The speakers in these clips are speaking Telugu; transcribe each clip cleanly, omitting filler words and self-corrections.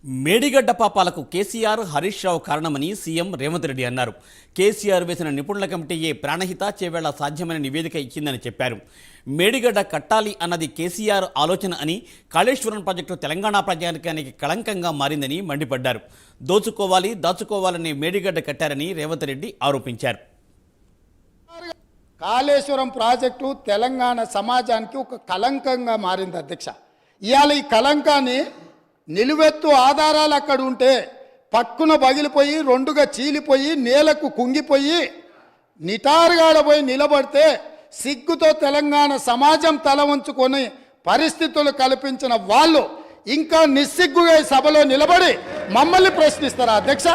మేడిగడ్డ పాపాలకు కేసీఆర్ హరీష్ రావు కారణమని సీఎం రేవంత్ రెడ్డి అన్నారు. కేసీఆర్ వేసిన నిపుణుల కమిటీయే ప్రాణహిత చేవేళ సాధ్యమైన నివేదిక ఇచ్చిందని చెప్పారు. మేడిగడ్డ కట్టాలి అన్నది కేసీఆర్ ఆలోచన అని, కాళేశ్వరం ప్రాజెక్టు తెలంగాణ ప్రజానికానికి కళంకంగా మారిందని మండిపడ్డారు. దోచుకోవాలి దాచుకోవాలని మేడిగడ్డ కట్టారని రేవంత్ రెడ్డి ఆరోపించారు. కాళేశ్వరం ప్రాజెక్టు తెలంగాణ సమాజానికి ఒక కళంకంగా మారింది అధ్యక్ష. ఇవాళ ఈ కళంకాన్ని నిలువెత్తు ఆధారాలు అక్కడ ఉంటే పక్కున పగిలిపోయి రెండుగా చీలిపోయి నేలకు కుంగిపోయి నిటారుగాడపోయి నిలబడితే సిగ్గుతో తెలంగాణ సమాజం తల వంచుకొని పరిస్థితులు కల్పించిన వాళ్ళు ఇంకా నిస్సిగ్గుగా సభలో నిలబడి మమ్మల్ని ప్రశ్నిస్తారా అధ్యక్ష?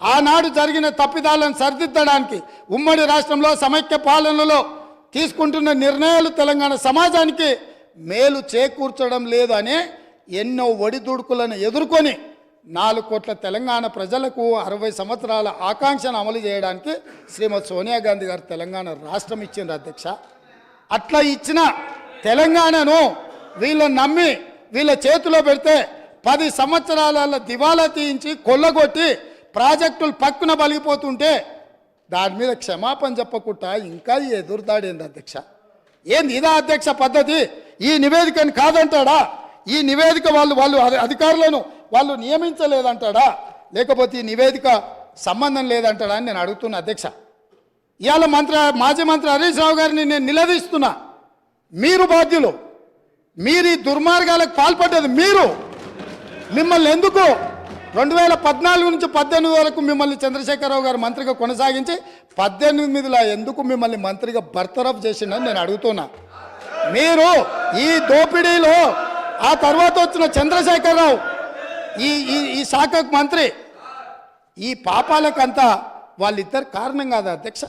ఆనాడు జరిగిన తప్పిదాలను సరిదిద్దడానికి ఉమ్మడి రాష్ట్రంలో సమైక్య పాలనలో తీసుకుంటున్న నిర్ణయాలు తెలంగాణ సమాజానికి మేలు చేకూర్చడం లేదు అనే ఎన్నో ఒడిదుడుకులను ఎదుర్కొని 4 కోట్ల తెలంగాణ ప్రజలకు 60 సంవత్సరాల ఆకాంక్షను అమలు చేయడానికి శ్రీమతి సోనియా గాంధీ గారు తెలంగాణ రాష్ట్రం ఇచ్చింది అధ్యక్ష. అట్లా ఇచ్చిన తెలంగాణను వీళ్ళని నమ్మి వీళ్ళ చేతిలో పెడితే 10 సంవత్సరాల దివాలా తీయించి కొల్లగొట్టి ప్రాజెక్టులు పక్కున బలిగిపోతుంటే దాని మీద క్షమాపణ చెప్పకుండా ఇంకా ఎదురుదాడేంది అధ్యక్ష? ఏంది ఇదా అధ్యక్ష పద్ధతి? ఈ నివేదికను కాదంటాడా? ఈ నివేదిక వాళ్ళు అధికారులను వాళ్ళు నియమించలేదంటాడా? లేకపోతే ఈ నివేదిక సంబంధం లేదంటాడా అని నేను అడుగుతున్నా అధ్యక్ష. ఇవాళ మాజీ మంత్రి హరీష్ రావు గారిని నేను నిలదీస్తున్నా. మీరు బాధ్యులు, మీరు ఈ దుర్మార్గాలకు పాల్పడ్డది మీరు. మిమ్మల్ని ఎందుకు 2014 నుంచి 18 వరకు మిమ్మల్ని చంద్రశేఖరరావు గారు మంత్రిగా కొనసాగించి 18లో ఎందుకు మిమ్మల్ని మంత్రిగా బర్తరఫ్ చేసిండని నేను అడుగుతున్నా. మీరు ఈ దోపిడీలో ఆ తర్వాత వచ్చిన చంద్రశేఖరరావు ఈ శాఖకు మంత్రి, ఈ పాపాలకంతా వాళ్ళిద్దరు కారణం కాదా అధ్యక్ష?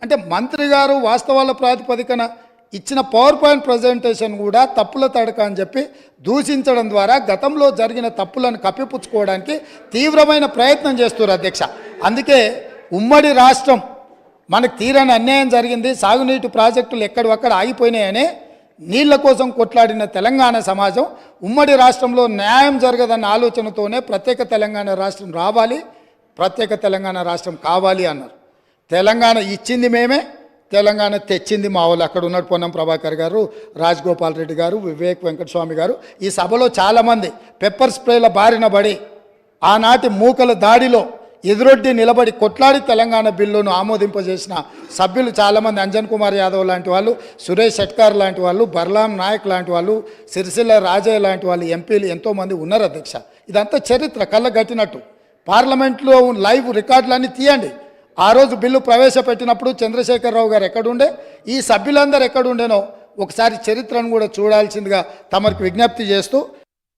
అంటే మంత్రి గారు వాస్తవాల ప్రాతిపదికన ఇచ్చిన పవర్ పాయింట్ ప్రజెంటేషన్ కూడా తప్పుల తడక అని చెప్పి దూషించడం ద్వారా గతంలో జరిగిన తప్పులను కప్పిపుచ్చుకోవడానికి తీవ్రమైన ప్రయత్నం చేస్తున్నారు అధ్యక్ష. అందుకే ఉమ్మడి రాష్ట్రం మనకు తీరని అన్యాయం జరిగింది, సాగునీటి ప్రాజెక్టులు ఎక్కడొక్కడ ఆగిపోయినాయని నీళ్ల కోసం కొట్లాడిన తెలంగాణ సమాజం ఉమ్మడి రాష్ట్రంలో న్యాయం జరగదన్న ఆలోచనతోనే ప్రత్యేక తెలంగాణ రాష్ట్రం రావాలి, ప్రత్యేక తెలంగాణ రాష్ట్రం కావాలి అన్నారు. తెలంగాణ ఇచ్చింది మేమే, తెలంగాణ తెచ్చింది మా వాళ్ళు. అక్కడ ఉన్నాడు పొన్నం ప్రభాకర్ గారు, రాజగోపాల్ రెడ్డి గారు, వివేక్ వెంకటస్వామి గారు. ఈ సభలో చాలామంది పెప్పర్ స్ప్రేల బారిన పడి ఆనాటి మూకల దాడిలో ఎదురొడ్డి నిలబడి కొట్లాడి తెలంగాణ బిల్లును ఆమోదింపజేసిన సభ్యులు చాలామంది, అంజన్ కుమార్ యాదవ్ లాంటి వాళ్ళు, సురేష్ షెట్కార్ లాంటి వాళ్ళు, బర్లాం నాయక్ లాంటి వాళ్ళు, సిరిసిల్ల రాజయ్య లాంటి వాళ్ళు ఎంపీలు ఎంతోమంది ఉన్నారు అధ్యక్ష. ఇదంతా చరిత్ర కళ్ళగట్టినట్టు. పార్లమెంట్లో లైవ్ రికార్డులన్నీ తీయండి. ఆ రోజు బిల్లు ప్రవేశపెట్టినప్పుడు చంద్రశేఖరరావు గారు ఎక్కడుండే, ఈ సభ్యులందరూ ఎక్కడుండేనో ఒకసారి చరిత్రను కూడా చూడాల్సిందిగా తమకు విజ్ఞప్తి చేస్తూ